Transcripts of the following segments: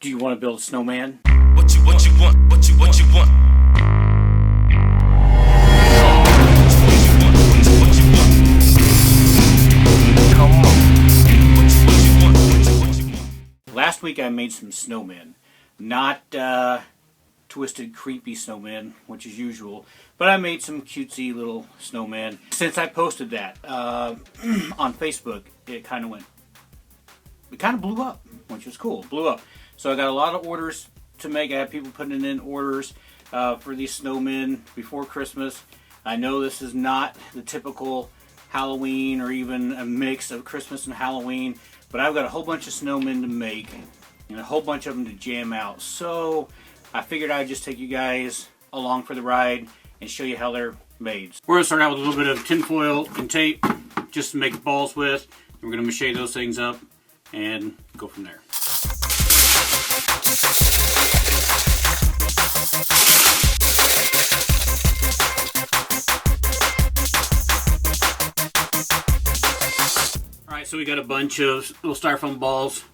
Do you want to build a snowman? What you want, what you want. Come on. Last week I made some snowmen. Not twisted, creepy snowmen, which is usual, but I made some cutesy little snowmen. Since I posted that on Facebook, it kind of blew up, which was cool. Blew up. So I got a lot of orders to make. I have people putting in orders for these snowmen before Christmas. I know this is not the typical Halloween or even a mix of Christmas and Halloween, but I've got a whole bunch of snowmen to make and a whole bunch of them to jam out. So I figured I'd just take you guys along for the ride and show you how they're made. We're going to start out with a little bit of tinfoil and tape just to make balls with. We're going to mache those things up and go from there. Alright, so we got a bunch of little styrofoam balls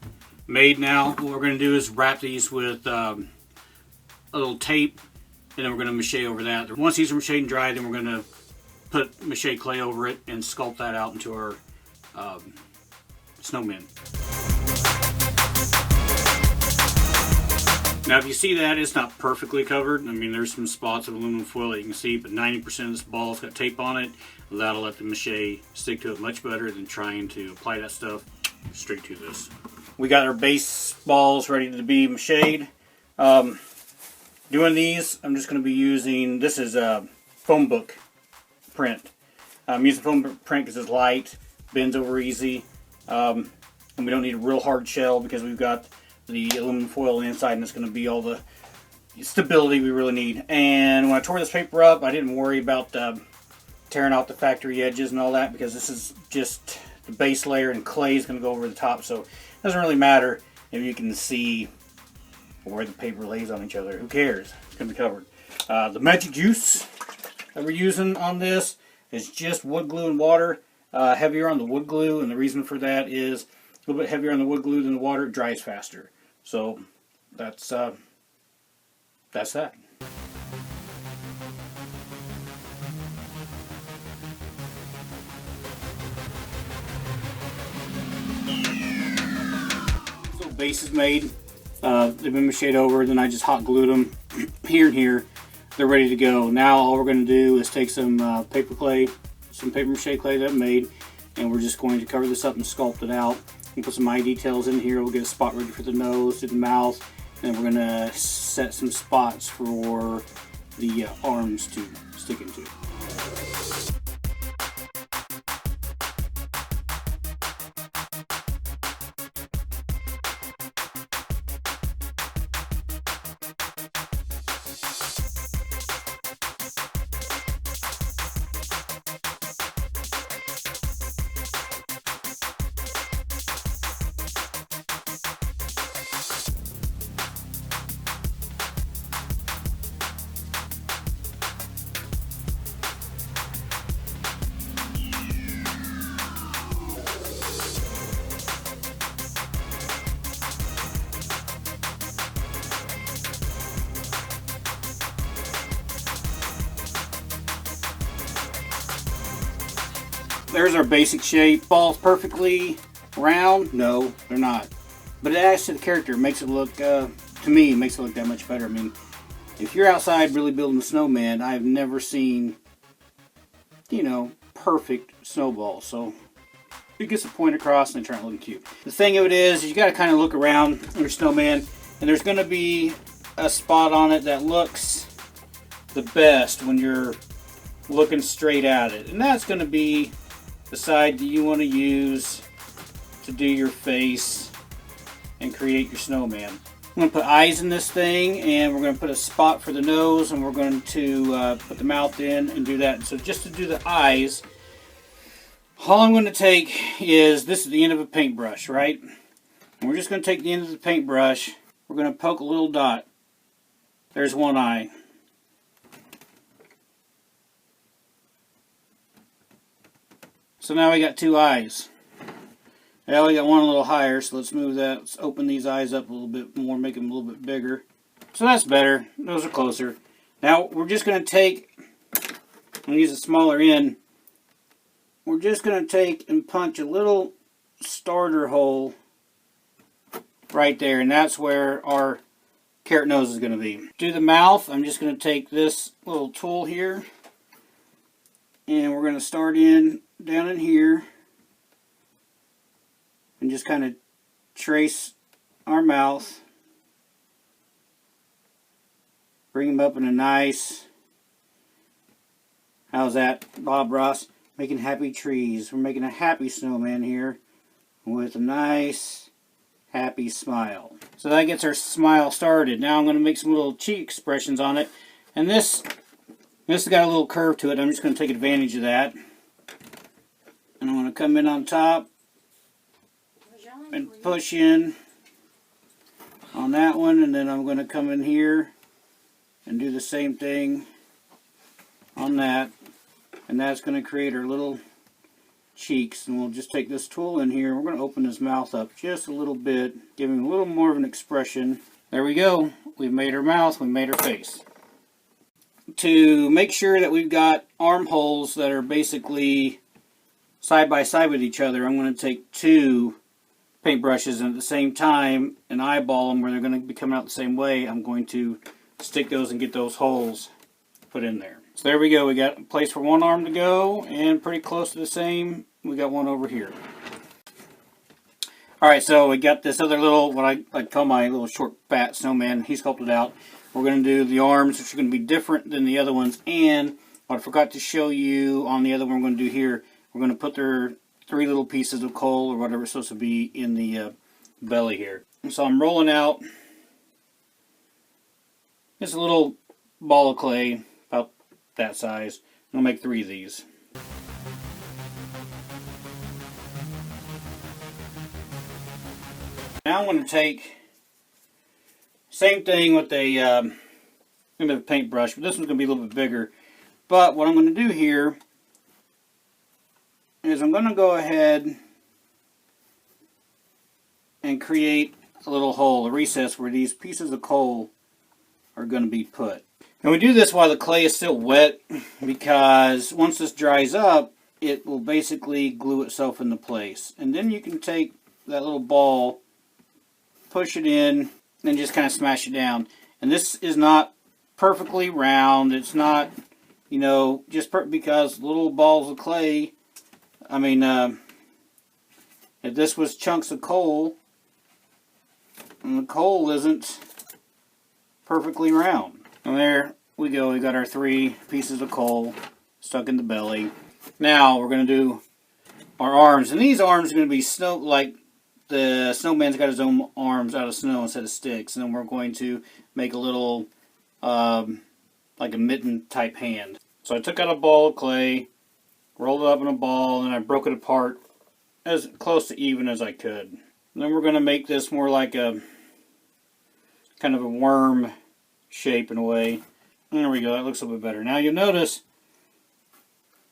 made now. What we're going to do is wrap these with a little tape, and then we're going to mache over that. Once these are mached and dry, then we're going to put mache clay over it and sculpt that out into our snowmen. Now if you see that, it's not perfectly covered. I mean, there's some spots of aluminum foil that you can see, but 90% of this ball's got tape on it. That'll let the mache stick to it much better than trying to apply that stuff straight to this. We got our base balls ready to be mached. Doing these, I'm just going to be using, this is a foam book print. I'm using foam book print because it's light, bends over easy, and we don't need a real hard shell because we've got the aluminum foil inside, and it's going to be all the stability we really need. And when I tore this paper up, I didn't worry about tearing out the factory edges and all that, because this is just the base layer and clay is going to go over the top, so it doesn't really matter if you can see where the paper lays on each other. Who cares? It's going to be covered. The magic juice that we're using on this is just wood glue and water. Heavier on the wood glue, and the reason for that is a little bit heavier on the wood glue than the water. It dries faster. So that's that. So base is made. They've been mached over. Then I just hot glued them here and here. They're ready to go. Now all we're going to do is take some paper clay, some paper mache clay that I made, and we're just going to cover this up and sculpt it out. And put some eye details in here. We'll get a spot ready for the nose, to the mouth, and we're going to set some spots for the arms to stick into. There's our basic shape. Balls perfectly round? No, they're not. But it adds to the character. It makes it look, to me, it makes it look that much better. I mean, if you're outside really building a snowman, I've never seen, you know, perfect snowballs. So it gets the point across and they turn out looking cute. The thing of it is, you got to kind of look around your snowman, and there's going to be a spot on it that looks the best when you're looking straight at it. And that's going to be the side that you want to use to do your face and create your snowman. I'm going to put eyes in this thing, and we're going to put a spot for the nose, and we're going to put the mouth in and do that. So just to do the eyes, all I'm going to take is, this is the end of a paintbrush, right? And we're just going to take the end of the paintbrush, we're going to poke a little dot. There's one eye. So now we got two eyes. Well, we got one a little higher, so let's move that. Let's open these eyes up a little bit more, make them a little bit bigger. So that's better. Those are closer. Now we're just going to take, I'm going to use a smaller end. We're just going to take and punch a little starter hole right there, and that's where our carrot nose is going to be. Do the mouth, I'm just going to take this little tool here, and we're going to start in down in here and just kind of trace our mouth. Bring him up in a nice, how's that, Bob Ross? Making happy trees. We're making a happy snowman here with a nice, happy smile. So that gets our smile started. Now I'm going to make some little cheek expressions on it. And this has got a little curve to it. I'm just going to take advantage of that. And I'm going to come in on top and push in on that one. And then I'm going to come in here and do the same thing on that. And that's going to create our little cheeks. And we'll just take this tool in here. We're going to open his mouth up just a little bit, give him a little more of an expression. There we go. We've made our mouth, we made our face. To make sure that we've got armholes that are basically side by side with each other, I'm going to take two paintbrushes and at the same time and eyeball them where they're going to be coming out the same way. I'm going to stick those and get those holes put in there. So there we go. We got a place for one arm to go and pretty close to the same. We got one over here. Alright, so we got this other little, what I call my little short fat snowman. He sculpted out. We're going to do the arms, which are going to be different than the other ones. And what I forgot to show you on the other one we're going to do here, we're going to put their 3 little pieces of coal or whatever it's supposed to be in the belly here. And so I'm rolling out just a little ball of clay, about that size. I'm going to make 3 of these. Now I'm going to take, same thing with a paintbrush, but this one's going to be a little bit bigger. But what I'm going to do here is I'm going to go ahead and create a little hole, a recess where these pieces of coal are going to be put. And we do this while the clay is still wet, because once this dries up, it will basically glue itself into place. And then you can take that little ball, push it in, and just kind of smash it down. And this is not perfectly round. It's not, you know, just because little balls of clay, I mean, if this was chunks of coal, and the coal isn't perfectly round. And there we go. We got our 3 pieces of coal stuck in the belly. Now we're going to do our arms. And these arms are going to be snow, like the snowman's got his own arms out of snow instead of sticks. And then we're going to make a little, like a mitten type hand. So I took out a ball of clay, rolled it up in a ball, and I broke it apart as close to even as I could. And then we're going to make this more like a kind of a worm shape in a way. There we go, that looks a little bit better. Now you'll notice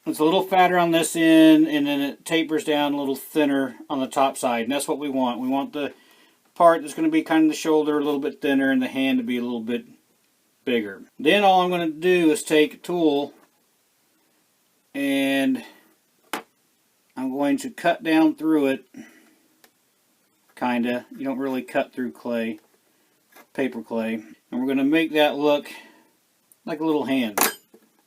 it's a little fatter on this end, and then it tapers down a little thinner on the top side, and that's what we want. We want the part that's going to be kind of the shoulder a little bit thinner and the hand to be a little bit bigger. Then all I'm going to do is take a tool and I'm going to cut down through it, kinda. You don't really cut through clay, paper clay. And we're going to make that look like a little hand,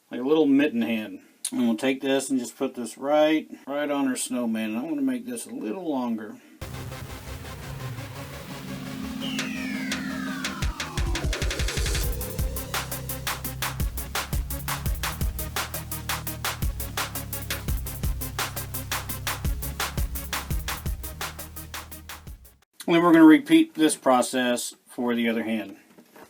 like a little mitten hand. And we'll take this and just put this right on our snowman. And I'm going to make this a little longer. And then we're going to repeat this process for the other hand.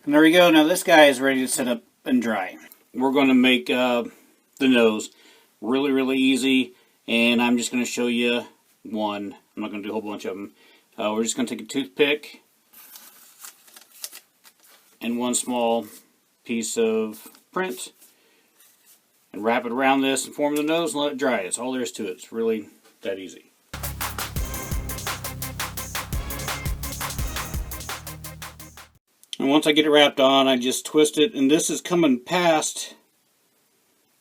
And there we go. Now this guy is ready to set up and dry. We're going to make the nose really easy. And I'm just going to show you one. I'm not going to do a whole bunch of them. We're just going to take a toothpick and one small piece of print and wrap it around this and form the nose and let it dry. That's all there is to it. It's really that easy. And once I get it wrapped on, I just twist it, and this is coming past.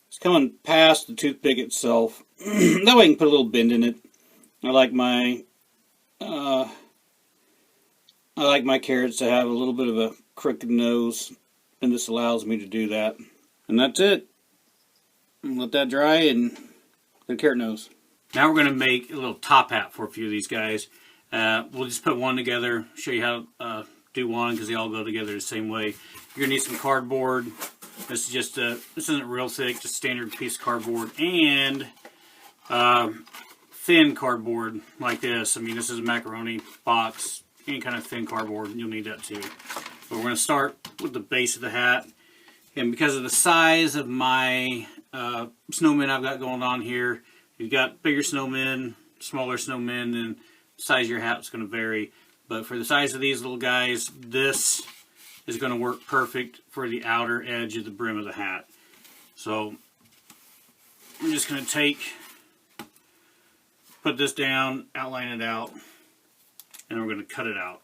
It's coming past the toothpick itself. That way I can put a little bend in it. I like my carrots to have a little bit of a crooked nose, and this allows me to do that. And that's it. Let that dry and the carrot nose. Now we're going to make a little top hat for a few of these guys. We'll just put one together, show you how to do one because they all go together the same way. You're going to need some cardboard. This is just this isn't real thick, just standard piece of cardboard, and thin cardboard like this. I mean, this is a macaroni box, any kind of thin cardboard, you'll need that too. But we're going to start with the base of the hat, and because of the size of my snowmen I've got going on here, you've got bigger snowmen, smaller snowmen, and the size of your hat is going to vary. But for the size of these little guys, this is going to work perfect for the outer edge of the brim of the hat. So I'm just going to put this down, outline it out, and we're going to cut it out.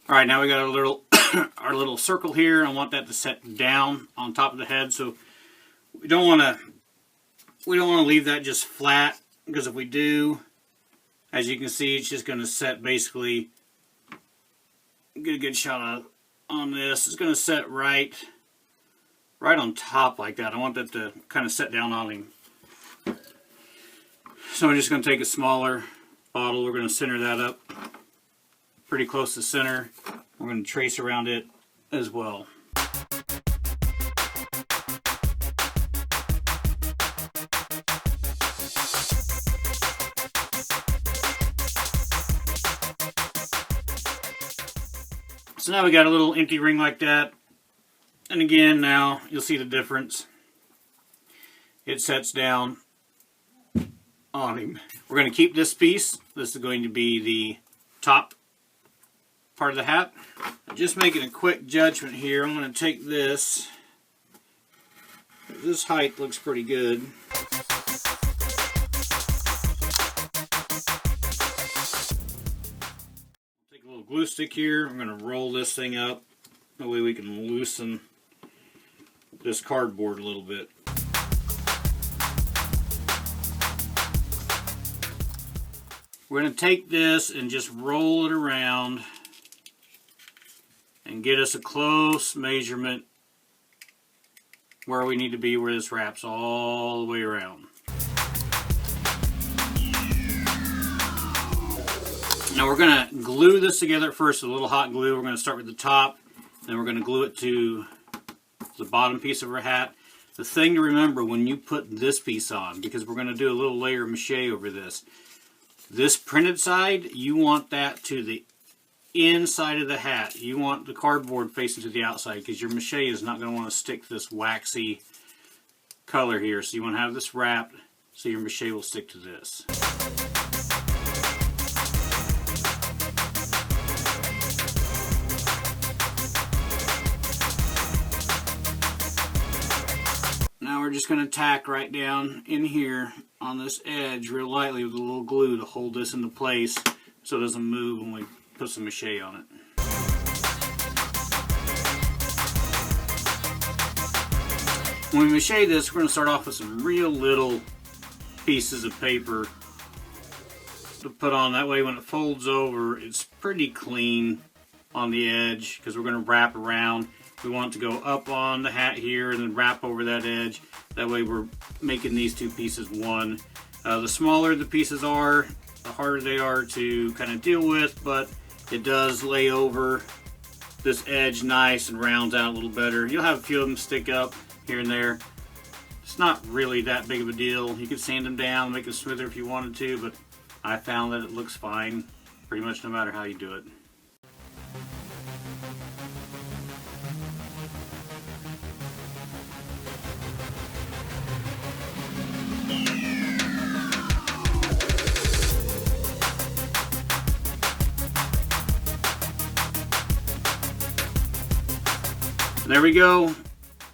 Alright, now we got our little circle here. I want that to set down on top of the head, so we don't want to leave that just flat, because if we do, as you can see, it's just going to set basically, get a good shot on this. It's going to set right on top like that. I want that to kind of set down on him. So I'm just going to take a smaller bottle. We're going to center that up pretty close to center. We're going to trace around it as well. So now we got a little empty ring like that. And again, now you'll see the difference. It sets down on him. We're going to keep this piece. This is going to be the top part of the hat. Just making a quick judgment here. I'm going to take this. This height looks pretty good. Take a little glue stick here. I'm going to roll this thing up. That way we can loosen this cardboard a little bit. We're going to take this and just roll it around and get us a close measurement where we need to be, where this wraps all the way around. Now we're going to glue this together first with a little hot glue. We're going to start with the top, then we're going to glue it to the bottom piece of our hat. The thing to remember when you put this piece on, because we're going to do a little layer of mache over this, this printed side, you want that to the inside of the hat. You want the cardboard facing to the outside, because your mache is not going to want to stick this waxy color here. So you want to have this wrapped so your mache will stick to this. Now we're just going to tack right down in here on this edge real lightly with a little glue to hold this into place so it doesn't move when we put some mache on it. When we mache this, we're going to start off with some real little pieces of paper to put on. That way when it folds over, it's pretty clean on the edge, because we're going to wrap around. We want it to go up on the hat here and then wrap over that edge. That way we're making these two pieces one. The smaller the pieces are, the harder they are to kind of deal with, but it does lay over this edge nice and rounds out a little better. You'll have a few of them stick up here and there. It's not really that big of a deal. You could sand them down, make them smoother if you wanted to, but I found that it looks fine pretty much no matter how you do it. There we go.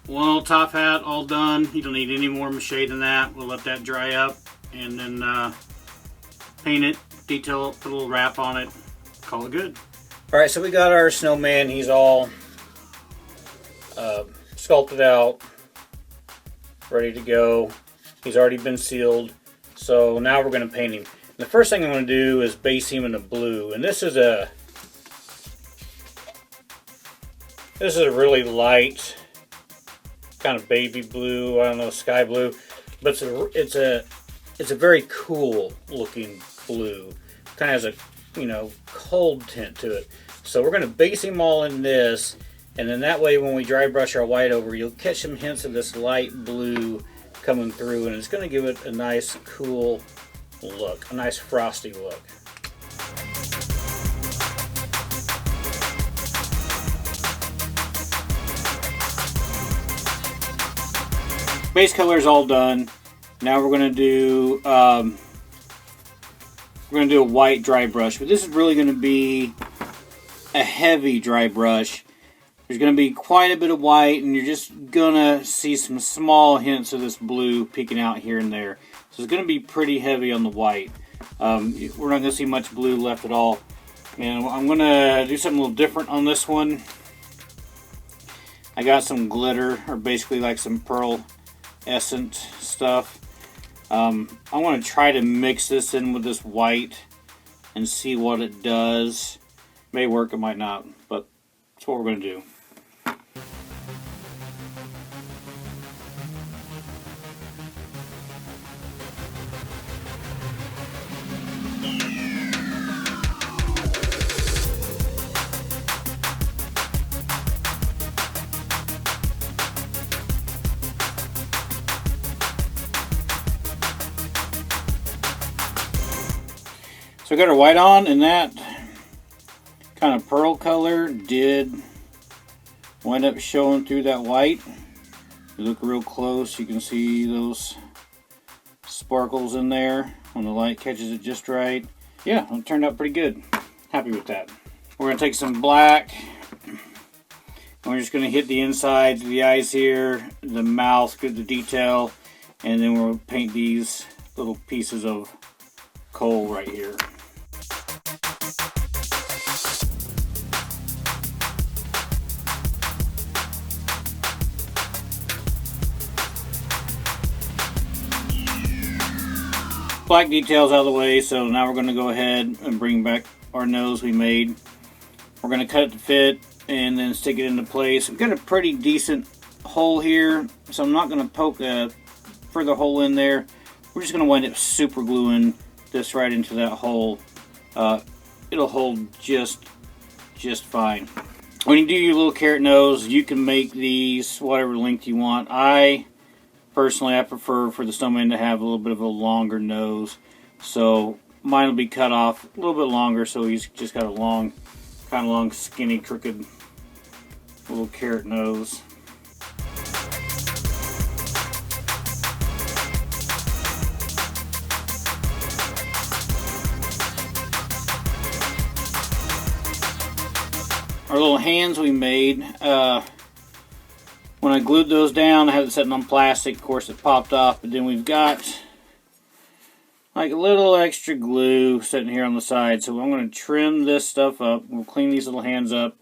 one little top hat all done. You don't need any more mache than that. We'll let that dry up and then paint it, detail it, put a little wrap on it, call it good. Alright, so we got our snowman. He's all sculpted out, ready to go. He's already been sealed. So now we're going to paint him. The first thing I'm going to do is base him in a blue. And this is a really light kind of baby blue, I don't know, sky blue, but it's a very cool looking blue. Kind of has a, you know, cold tint to it. So we're going to base him all in this, and then that way when we dry brush our white over, you'll catch some hints of this light blue coming through, and it's going to give it a nice cool look, a nice frosty look. Base color is all done. Now we're going to do a white dry brush, but this is really going to be a heavy dry brush. There's going to be quite a bit of white, and you're just going to see some small hints of this blue peeking out here and there. So it's going to be pretty heavy on the white. We're not going to see much blue left at all. And I'm going to do something a little different on this one. I got some glitter, or basically like some pearl essence stuff. I want to try to mix this in with this white and see what it does. May work, it might not, but that's what we're going to do. So I got our white on, and that kind of pearl color did wind up showing through that white. If you look real close, you can see those sparkles in there when the light catches it just right. Yeah, it turned out pretty good. Happy with that. We're going to take some black, and we're just going to hit the insides of the eyes here, the mouth, get the detail, and then we'll paint these little pieces of coal right here. Black details out of the way, so now we're going to go ahead and bring back our nose we made. We're going to cut it to fit and then stick it into place. We've got a pretty decent hole here, so I'm not going to poke a further hole in there. We're just going to wind up super gluing this right into that hole. It'll hold just fine. When you do your little carrot nose, you can make these whatever length you want. Personally, I prefer for the snowman to have a little bit of a longer nose, so mine will be cut off a little bit longer, so he's just got a long, kind of long, skinny, crooked little carrot nose. Our little hands we made, when I glued those down, I had it sitting on plastic. Of course, it popped off, but then we've got like a little extra glue sitting here on the side. So I'm going to trim this stuff up. We'll clean these little hands up,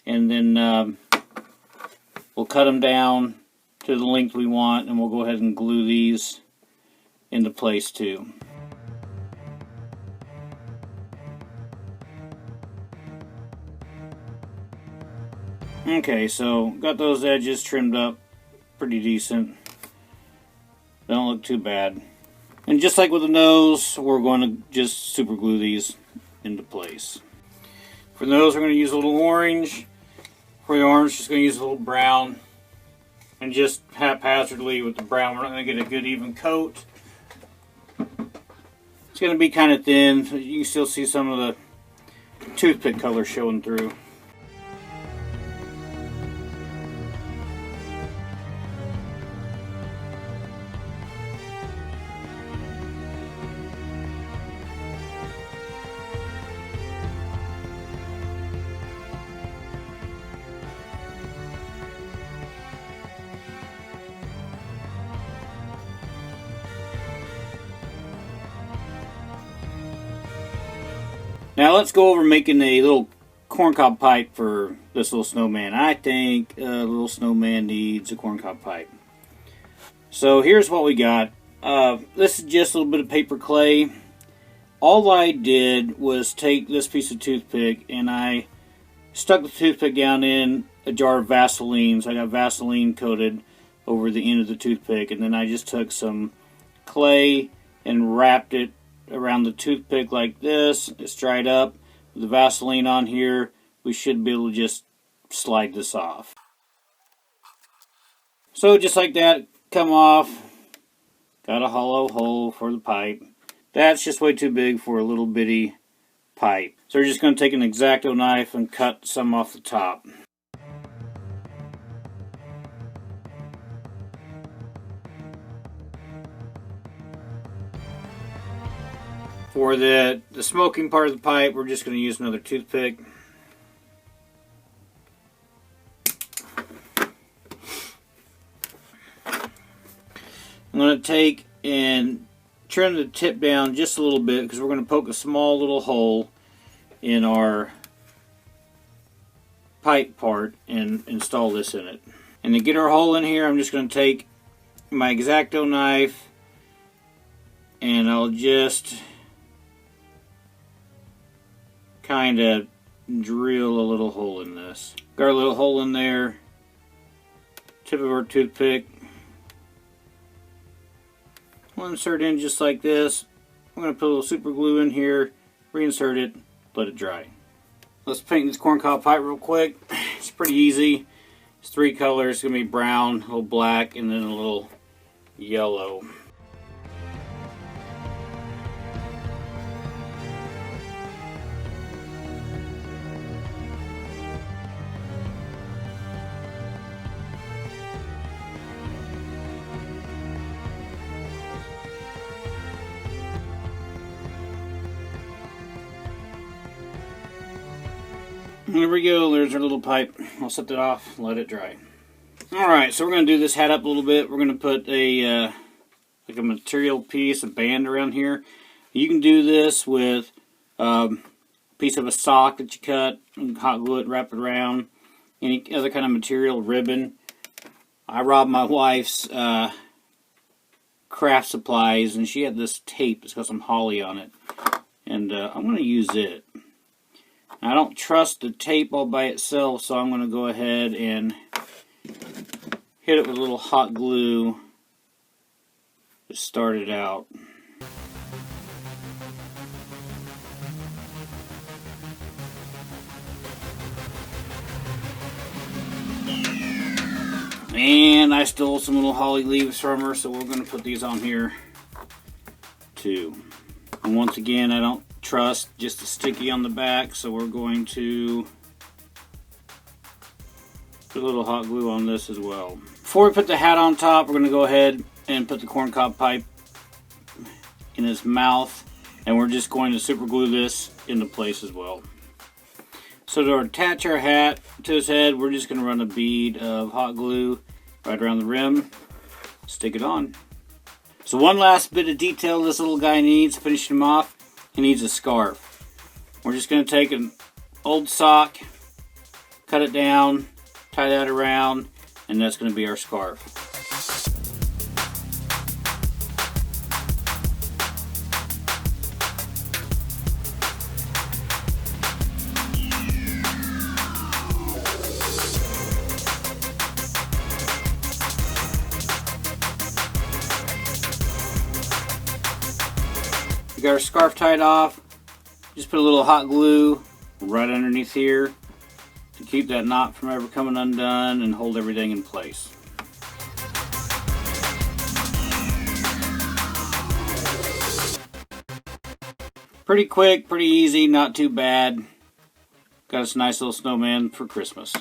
and then we'll cut them down to the length we want, and we'll go ahead and glue these into place too. Okay, so got those edges trimmed up pretty decent. Don't look too bad. And just like with the nose, we're going to just super glue these into place. For the nose, we're going to use a little orange. For the orange, just going to use a little brown. And just haphazardly with the brown, we're not going to get a good even coat. It's going to be kind of thin, so you can still see some of the toothpick color showing through. Now let's go over making a little corncob pipe for this little snowman. I think a little snowman needs a corncob pipe. So here's what we got. This is just a little bit of paper clay. All I did was take this piece of toothpick and I stuck the toothpick down in a jar of Vaseline. So I got Vaseline coated over the end of the toothpick, and then I just took some clay and wrapped it around the toothpick like this. It's dried up. With the Vaseline on here, we should be able to just slide this off. So just like that, come off. Got a hollow hole for the pipe. That's just way too big for a little bitty pipe. So we're just going to take an X-Acto knife and cut some off the top. For the smoking part of the pipe, we're just going to use another toothpick. I'm going to take and trim the tip down just a little bit because we're going to poke a small little hole in our pipe part and install this in it. And to get our hole in here, I'm just going to take my X-Acto knife and I'll just kind of drill a little hole in this. Got a little hole in there. Tip of our toothpick. We'll insert in just like this. I'm going to put a little super glue in here, reinsert it, let it dry. Let's paint this corncob pipe real quick. It's pretty easy. It's 3 colors. It's going to be brown, a little black, and then a little yellow. There we go, there's our little pipe. I'll set that off, let it dry. Alright, so we're going to do this hat up a little bit. We're going to put a like a material piece, a band around here. You can do this with a piece of a sock that you cut, and hot glue it, wrap it around. Any other kind of material, ribbon. I robbed my wife's craft supplies, and she had this tape that's got some holly on it. And I'm going to use it. I don't trust the tape all by itself, so I'm going to go ahead and hit it with a little hot glue to start it out. And I stole some little holly leaves from her, so we're going to put these on here too. And once again, I don't trust just the sticky on the back, so we're going to put a little hot glue on this as well. Before we put the hat on top, we're going to go ahead and put the corncob pipe in his mouth, and we're just going to super glue this into place as well. So to attach our hat to his head, we're just going to run a bead of hot glue right around the rim, stick it on. So one last bit of detail this little guy needs, finishing him off. He needs a scarf. We're just going to take an old sock, cut it down, tie that around, and that's going to be our scarf. We got our scarf tied off. Just put a little hot glue right underneath here to keep that knot from ever coming undone and hold everything in place. Pretty quick, pretty easy, not too bad. Got us a nice little snowman for Christmas.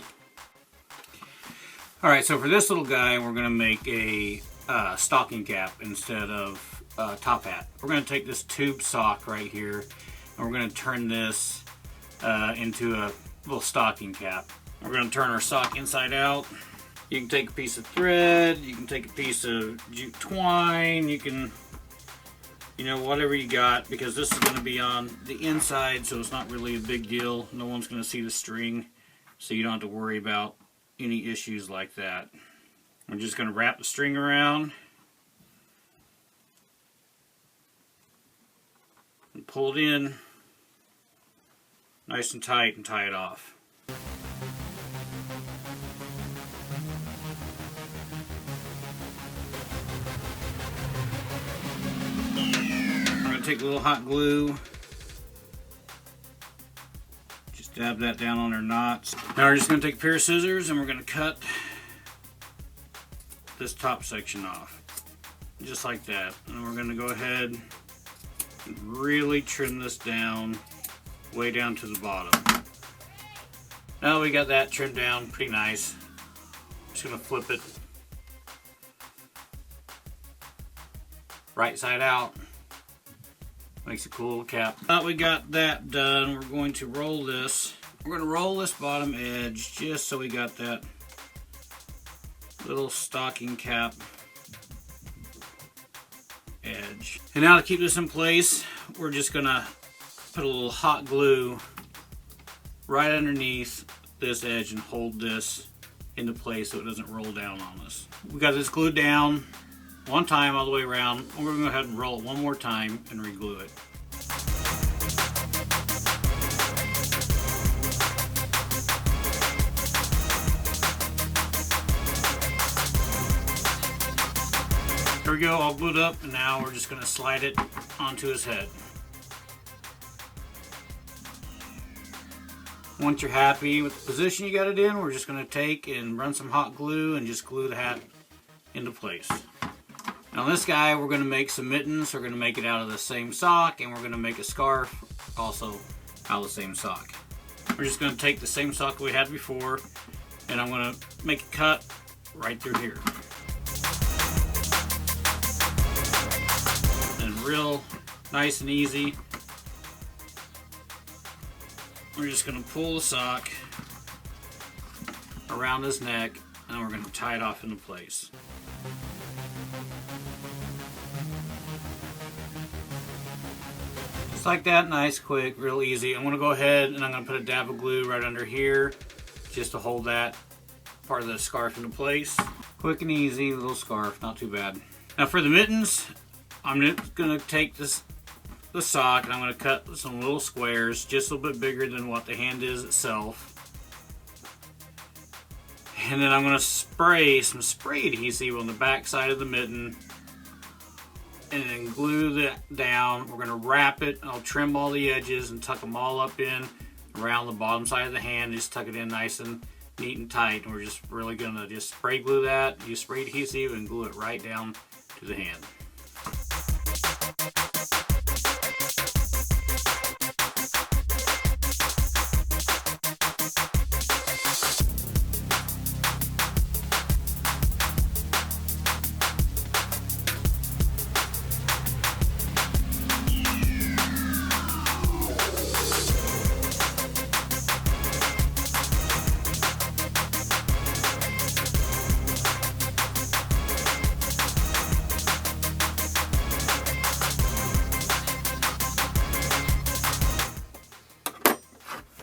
Alright, so for this little guy, we're going to make a stocking cap instead of top hat. We're going to take this tube sock right here and we're going to turn this into a little stocking cap. We're going to turn our sock inside out. You can take a piece of thread, you can take a piece of jute twine, you can You know, whatever you got, because this is going to be on the inside, so it's not really a big deal. No one's going to see the string, so you don't have to worry about any issues like that. I'm just going to wrap the string around and pull it in nice and tight and tie it off. I'm going to take a little hot glue, just dab that down on our knots. Now we're just going to take a pair of scissors and we're going to cut this top section off, just like that. And we're going to go ahead and really trim this down, way down to the bottom. Now we got that trimmed down pretty nice. Just going to flip it right side out. Makes a cool little cap. Now we got that done, we're going to roll this. We're going to roll this bottom edge just so we got that little stocking cap edge. And now to keep this in place, we're just going to put a little hot glue right underneath this edge and hold this into place so it doesn't roll down on us. We got this glued down one time all the way around. We're going to go ahead and roll it one more time and re-glue it. There we go, all glued up, and now we're just going to slide it onto his head. Once you're happy with the position you got it in, we're just going to take and run some hot glue and just glue the hat into place. Now this guy, we're going to make some mittens. We're going to make it out of the same sock, and we're going to make a scarf also out of the same sock. We're just going to take the same sock we had before, and I'm going to make a cut right through here. And real nice and easy. We're just going to pull the sock around his neck, and we're going to tie it off into place. Just like that, nice, quick, real easy. I'm going to go ahead and I'm going to put a dab of glue right under here just to hold that part of the scarf into place. Quick and easy little scarf, not too bad. Now for the mittens, I'm going to take the sock and I'm going to cut some little squares just a little bit bigger than what the hand is itself. And then I'm going to spray some spray adhesive on the back side of the mitten and then glue that down. We're going to wrap it. I'll trim all the edges and tuck them all up in around the bottom side of the hand. Just tuck it in nice and neat and tight. And we're just really going to just spray glue that, use spray adhesive and glue it right down to the hand.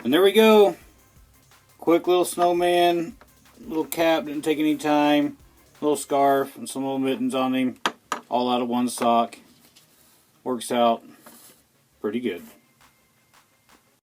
And there we go. Quick little snowman, little cap, didn't take any time, little scarf and some little mittens on him, all out of one sock. Works out pretty good.